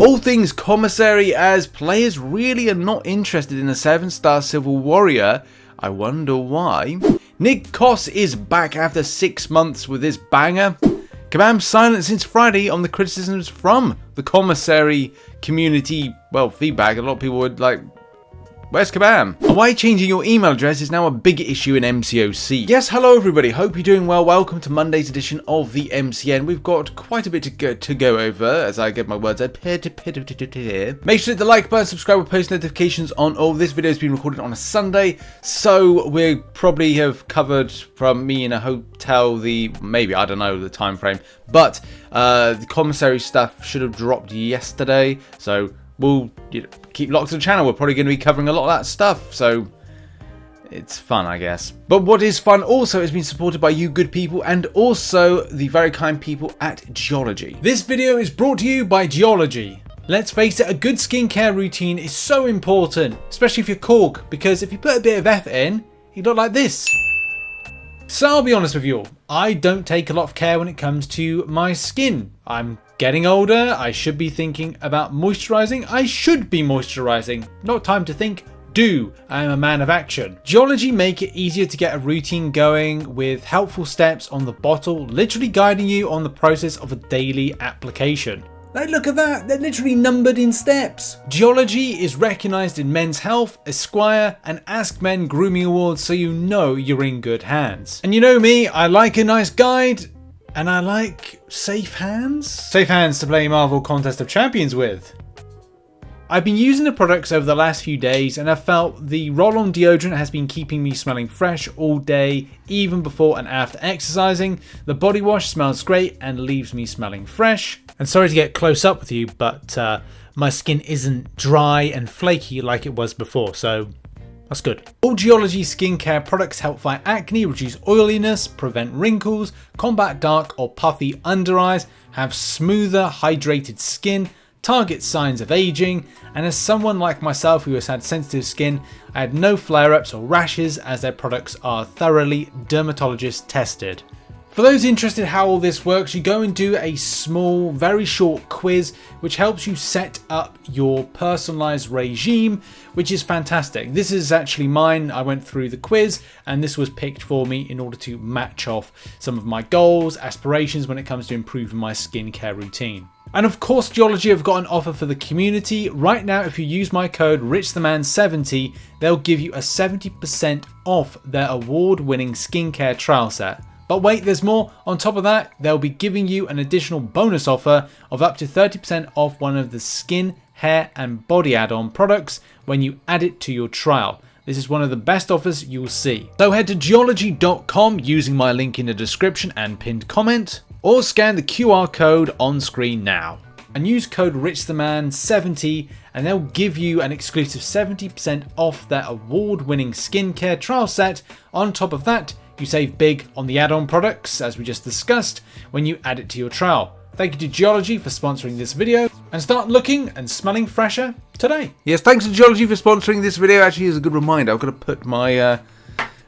All things commissary, as players really are not interested in a 7-star Civil Warrior. I wonder why. Nick Coss is back after 6 months with this banger. Kabam silent since Friday on the criticisms from the commissary community, well, feedback. A lot of people would like, where's Kabam? And why changing your email address is now a big issue in MCOC. Yes, hello everybody, hope you're doing well. Welcome to Monday's edition of the MCN. We've got quite a bit to go over as I get my words out. Make sure to hit the like button, subscribe with post notifications on all. This video has been recorded on a Sunday, so we probably have covered from me in a hotel maybe, I don't know the time frame, but the commissary stuff should have dropped yesterday, so we'll keep locked to the channel. We're probably going to be covering a lot of that stuff, so it's fun, I guess. But what is fun also has been supported by you good people and also the very kind people at Geology. This video is brought to you by Geology. Let's face it, a good skincare routine is so important, especially if you're Korg, because if you put a bit of effort in, you look like this. So I'll be honest with you all, I don't take a lot of care when it comes to my skin. I'm getting older, I should be thinking about moisturising. I should be moisturising. Not time to think, do. I am a man of action. Geology make it easier to get a routine going with helpful steps on the bottle, literally guiding you on the process of a daily application. Like, look at that, they're literally numbered in steps. Geology is recognised in Men's Health, Esquire and Ask Men grooming awards, so you know you're in good hands. And you know me, I like a nice guide. And I like safe hands. Safe hands to play Marvel Contest of Champions with. I've been using the products over the last few days and I've felt the roll-on deodorant has been keeping me smelling fresh all day, even before and after exercising. The body wash smells great and leaves me smelling fresh. And sorry to get close up with you, but my skin isn't dry and flaky like it was before, so that's good. All Geology skincare products help fight acne, reduce oiliness, prevent wrinkles, combat dark or puffy under eyes, have smoother, hydrated skin, target signs of aging, and as someone like myself who has had sensitive skin, I had no flare-ups or rashes as their products are thoroughly dermatologist tested. For those interested how all this works, you go and do a small, very short quiz which helps you set up your personalized regime, which is fantastic. This is actually mine. I went through the quiz and this was picked for me in order to match off some of my goals, aspirations when it comes to improving my skincare routine. And of course, Geology have got an offer for the community. Right now, if you use my code RichTheMan70, they'll give you a 70% off their award-winning skincare trial set. But wait, there's more. On top of that, they'll be giving you an additional bonus offer of up to 30% off one of the skin, hair and body add-on products when you add it to your trial. This is one of the best offers you'll see. So head to geology.com using my link in the description and pinned comment, or scan the QR code on screen now. And use code RichTheMan70 and they'll give you an exclusive 70% off their award-winning skincare trial set. On top of that, you save big on the add-on products, as we just discussed, when you add it to your trial. Thank you to Geology for sponsoring this video, and start looking and smelling fresher today. Yes, thanks to Geology for sponsoring this video. Actually, is a good reminder. I've got to put my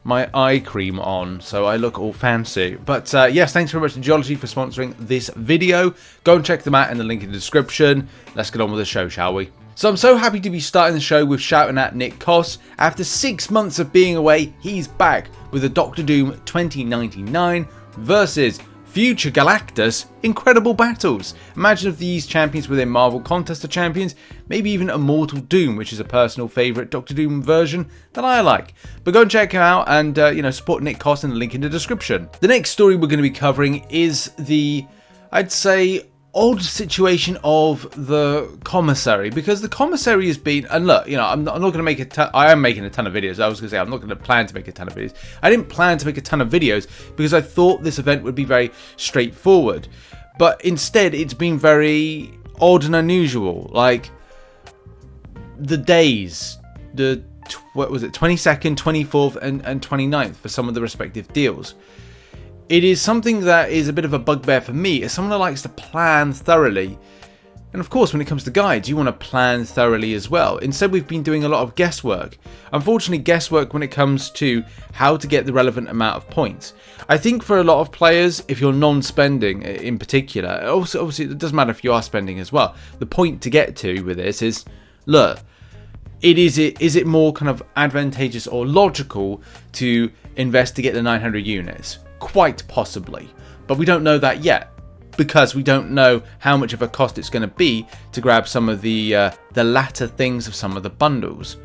my eye cream on so I look all fancy. But yes, thanks very much to Geology for sponsoring this video. Go and check them out in the link in the description. Let's get on with the show, shall we? So I'm so happy to be starting the show with shouting at Nick Coss. After 6 months of being away, he's back with a Doctor Doom 2099 versus Future Galactus Incredible Battles. Imagine if these champions were in Marvel Contest of Champions, maybe even Immortal Doom, which is a personal favourite Doctor Doom version that I like. But go and check him out and support Nick Coss in the link in the description. The next story we're going to be covering is the, I'd say, odd situation of the commissary, because the commissary has been, and look, I'm not going to make I am making a ton of videos. I was going to say I'm not going to plan to make a ton of videos. I didn't plan to make a ton of videos because I thought this event would be very straightforward, but instead it's been very odd and unusual. Like the days, what was it, 22nd, 24th and 29th for some of the respective deals. It is something that is a bit of a bugbear for me as someone who likes to plan thoroughly. And of course, when it comes to guides, you want to plan thoroughly as well. Instead, we've been doing a lot of guesswork. Unfortunately, guesswork when it comes to how to get the relevant amount of points. I think for a lot of players, if you're non-spending in particular, also obviously it doesn't matter if you are spending as well. The point to get to with this is, look, is it more kind of advantageous or logical to invest to get the 900 units? Quite possibly, but we don't know that yet, because we don't know how much of a cost it's going to be to grab some of the latter things of some of the bundles.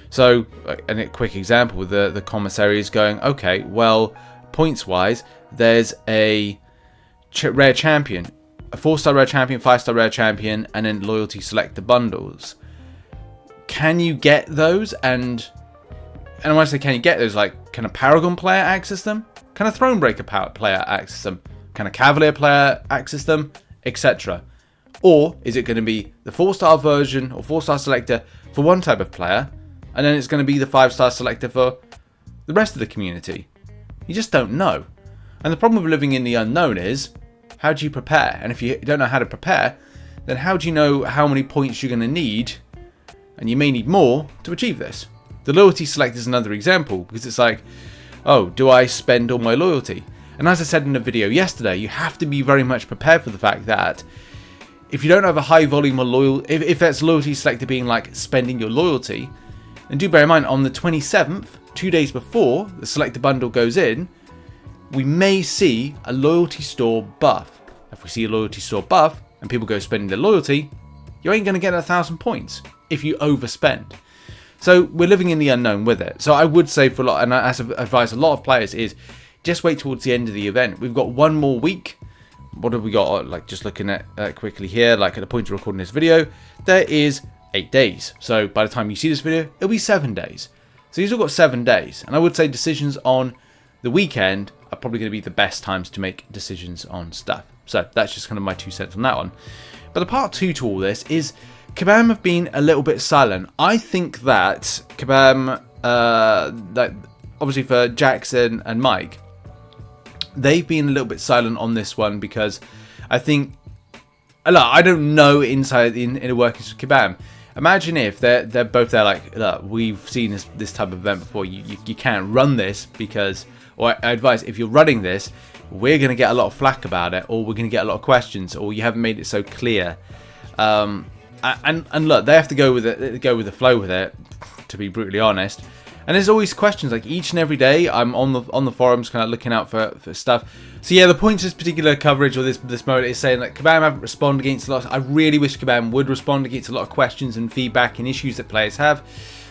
So, a quick example with the commissary is going, okay, well, points wise, there's a rare champion, a 4-star rare champion, 5-star rare champion, and then loyalty selector bundles. Can you get those? And when I say can you get those, like, can a Paragon player access them? Can a Thronebreaker player access them? Can a Cavalier player access them, etc.? Or is it going to be the 4-star version or 4-star selector for one type of player, and then it's going to be the 5-star selector for the rest of the community? You just don't know. And the problem with living in the unknown is, how do you prepare? And if you don't know how to prepare, then how do you know how many points you're going to need? And you may need more to achieve this. The loyalty selector is another example, because it's like, oh, do I spend all my loyalty? And as I said in the video yesterday, you have to be very much prepared for the fact that if you don't have a high volume of loyalty, if that's loyalty selector being like spending your loyalty, then do bear in mind on the 27th, 2 days before the selector bundle goes in, we may see a loyalty store buff. If we see a loyalty store buff and people go spending their loyalty, you ain't going to get 1,000 points if you overspend. So we're living in the unknown with it. So I would say for a lot, and as I advise a lot of players, is just wait towards the end of the event. We've got one more week. What have we got? Like, just looking at quickly here, like at the point of recording this video, there is 8 days. So by the time you see this video, it'll be 7 days. So you've still got 7 days. And I would say decisions on the weekend are probably going to be the best times to make decisions on stuff. So that's just kind of my 2 cents on that one. But the part 2 to all this is Kabam have been a little bit silent. I think that Kabam, that obviously for Jackson and Mike, they've been a little bit silent on this one because I think, look, I don't know inside the inner workings of Kabam. Imagine if they're both there like, look, we've seen this type of event before. You can't run this because, or I advise, if you're running this, we're going to get a lot of flack about it, or we're going to get a lot of questions, or you haven't made it so clear. And look, they have to go with the flow with it, to be brutally honest. And there's always questions, like each and every day I'm on the forums kind of looking out for stuff. So yeah, the point of this particular coverage or this mode is saying that Kabam haven't responded against a lot. I really wish Kabam would respond against a lot of questions and feedback and issues that players have.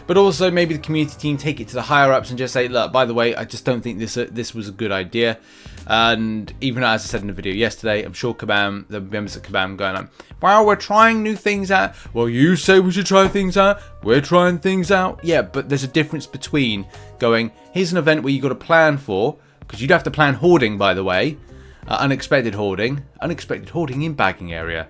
But also maybe the community team take it to the higher ups and just say, look, by the way, I just don't think this was a good idea. And even as I said in the video yesterday, I'm sure Kabam, the members of Kabam going on, wow, we're trying new things out. Well, you say we should try things out. We're trying things out. Yeah, but there's a difference between going, here's an event where you got to plan for, because you'd have to plan hoarding, by the way, unexpected hoarding in bagging area.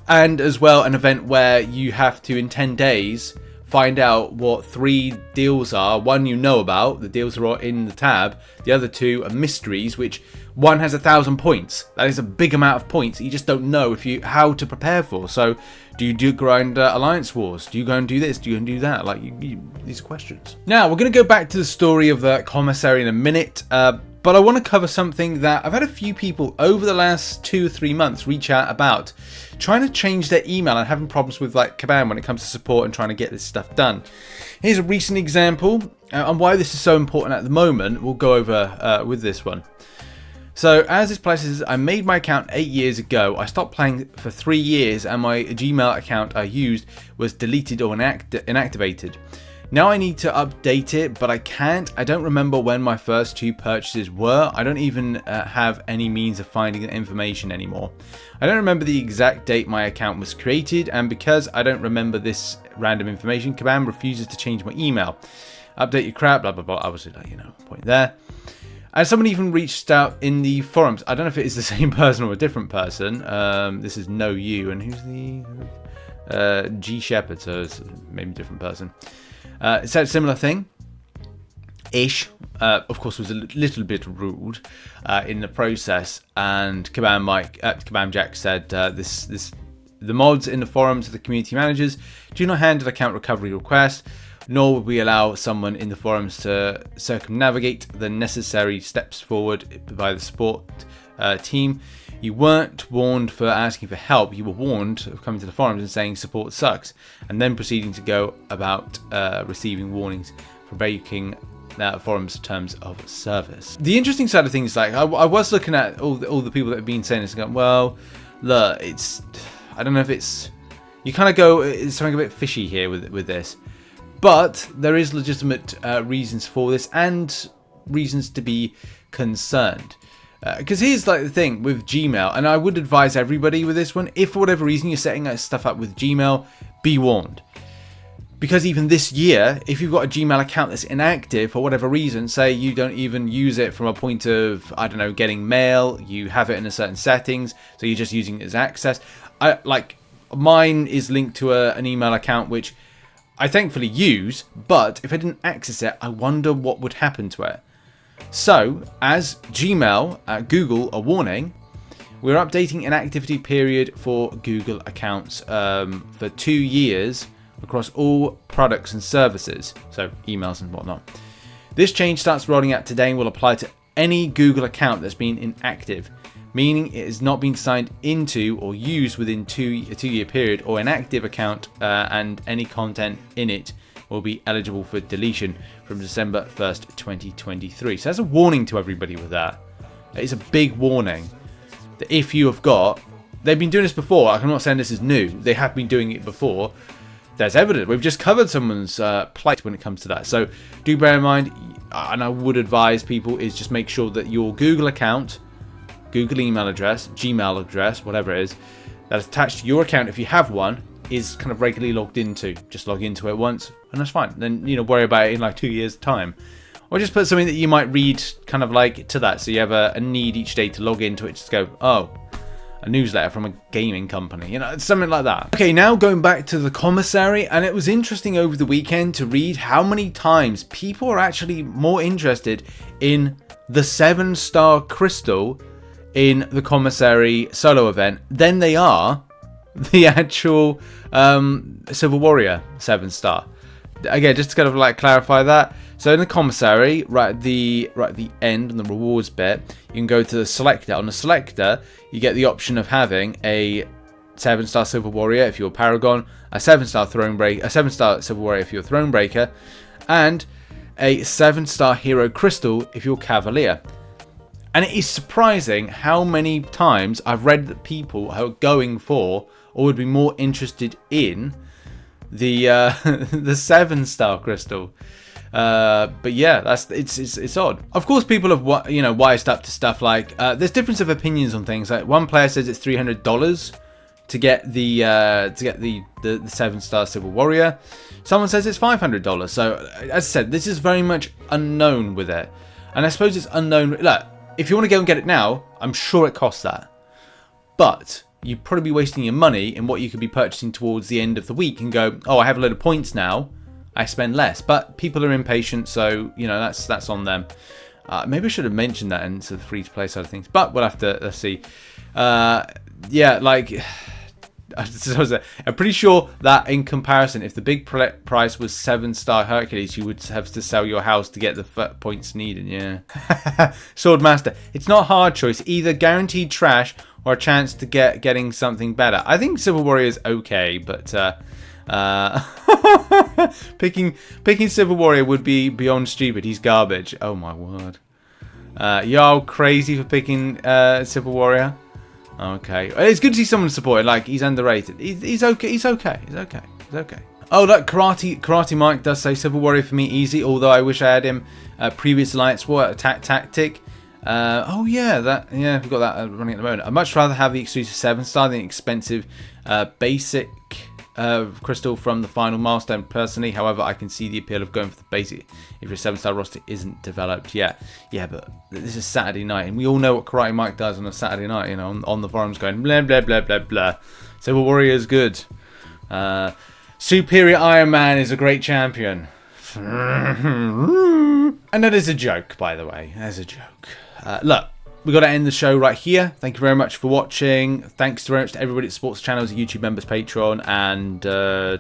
And as well, an event where you have to, in 10 days, find out what 3 deals are. One you know about, the deals are all in the tab. The other 2 are mysteries, which one has 1,000 points. That is a big amount of points that you just don't know how to prepare for. So do you grind Alliance Wars? Do you go and do this? Do you go and do that? Like these questions. Now we're going to go back to the story of the commissary in a minute. But I want to cover something that I've had a few people over the last 2 or 3 months reach out about, trying to change their email and having problems with like Kabam when it comes to support and trying to get this stuff done. Here's a recent example and why this is so important at the moment. We'll go over with this one. So as this place says, I made my account 8 years ago. I stopped playing for 3 years and my Gmail account I used was deleted or inactivated. Now I need to update it, but I can't. I don't remember when my first 2 purchases were. I don't even have any means of finding the information anymore. I don't remember the exact date my account was created, and because I don't remember this random information, Kabam refuses to change my email. Update your crap, blah, blah, blah. Obviously, like, you know, point there. And someone even reached out in the forums. I don't know if it is the same person or a different person. This is No You, and who's the G Shepherd, so it's maybe a different person. It said a similar thing, ish. Of course, was a little bit rude in the process, and Kabam Jack said this The mods in the forums of the community managers do not handle account recovery requests, nor would we allow someone in the forums to circumnavigate the necessary steps forward by the support team. You weren't warned for asking for help, you were warned of coming to the forums and saying support sucks, and then proceeding to go about receiving warnings for breaking forums terms of service. The interesting side of things, like I was looking at all the people that have been saying this and going, well, look, it's, I don't know if it's, you kind of go, it's something a bit fishy here with this, but there is legitimate reasons for this and reasons to be concerned. Because here's like the thing with Gmail, and I would advise everybody with this one, if for whatever reason you're setting stuff up with Gmail, be warned. Because even this year, if you've got a Gmail account that's inactive for whatever reason, say you don't even use it from a point of, I don't know, getting mail, you have it in a certain settings, so you're just using it as access. Like mine is linked to an email account which I thankfully use, but if I didn't access it, I wonder what would happen to it. So, as Gmail, Google are warning, we're updating an activity period for Google accounts for 2 years across all products and services, so emails and whatnot. This change starts rolling out today and will apply to any Google account that's been inactive, meaning it has not been signed into or used within a 2-year period, or an active account and any content in it will be eligible for deletion from December 1st, 2023. So that's a warning to everybody with that. It's a big warning that if you have got, they've been doing this before, I'm not saying this is new, they have been doing it before, there's evidence. We've just covered someone's plight when it comes to that. So do bear in mind, and I would advise people, is just make sure that your Google account, Google email address, Gmail address, whatever it is, that is attached to your account, if you have one, is kind of regularly logged into. Just log into it once and that's fine. Then, you know, worry about it in like 2 years time, or just put something that you might read kind of like to that, so you have a need each day to log into it, just go, oh, a newsletter from a gaming company, you know, something like that. Okay, now going back to the commissary, and it was interesting over the weekend to read how many times people are actually more interested in the 7-star crystal in the commissary solo event than they are the actual Civil Warrior 7-star. Again, just to kind of like clarify that. So in the commissary, right at the end on the rewards bit, you can go to the selector. On the selector, you get the option of having a 7-star Civil Warrior if you're Paragon, a 7-star Thronebreaker, a 7-star Civil Warrior if you're Thronebreaker, and a 7-star Hero Crystal if you're Cavalier. And it is surprising how many times I've read that people are going for, or would be more interested in, the the 7-star crystal. But yeah, it's odd. Of course, people have, you know, wised up to stuff like there's difference of opinions on things. Like one player says it's $300 to get the 7-star Civil Warrior. Someone says it's $500. So as I said, this is very much unknown with it, and I suppose it's unknown. Look, if you want to go and get it now, I'm sure it costs that, but you'd probably be wasting your money in what you could be purchasing towards the end of the week and go, oh, I have a load of points now, I spend less. But people are impatient, so, you know, that's on them. Maybe I should have mentioned that into the free-to-play side of things, but we'll have to, let's see. Yeah, like, I'm pretty sure that in comparison, if the big price was 7-star Hercules, you would have to sell your house to get the points needed, yeah. Swordmaster, it's not a hard choice, either guaranteed trash or a chance to getting something better. I think Civil Warrior is okay, but picking Civil Warrior would be beyond stupid. He's garbage. Oh my word. Y'all crazy for picking Civil Warrior? Okay, it's good to see someone supported. Like, he's underrated. He's okay. He's okay. Oh, look, Karate Mike does say Civil Warrior for me easy. Although I wish I had him previous Alliance War attack tactic. Oh yeah, we've got that running at the moment. I'd much rather have the exclusive 7-star than the expensive basic crystal from the final milestone personally. However, I can see the appeal of going for the basic if your 7-star roster isn't developed yet. Yeah, but this is Saturday night, and we all know what Karate Mike does on a Saturday night, you know, on the forums going blah blah blah blah blah. Civil Warrior is good. Superior Iron Man is a great champion. And that is a joke, by the way. That's a joke. Look, we got to end the show right here. Thank you very much for watching. Thanks very much to everybody that supports the channels, YouTube members, Patreon, and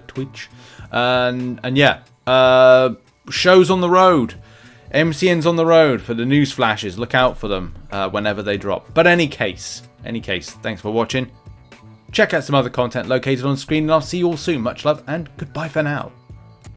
Twitch. And yeah, shows on the road. MCN's on the road for the news flashes. Look out for them whenever they drop. But any case, thanks for watching. Check out some other content located on screen, and I'll see you all soon. Much love, and goodbye for now.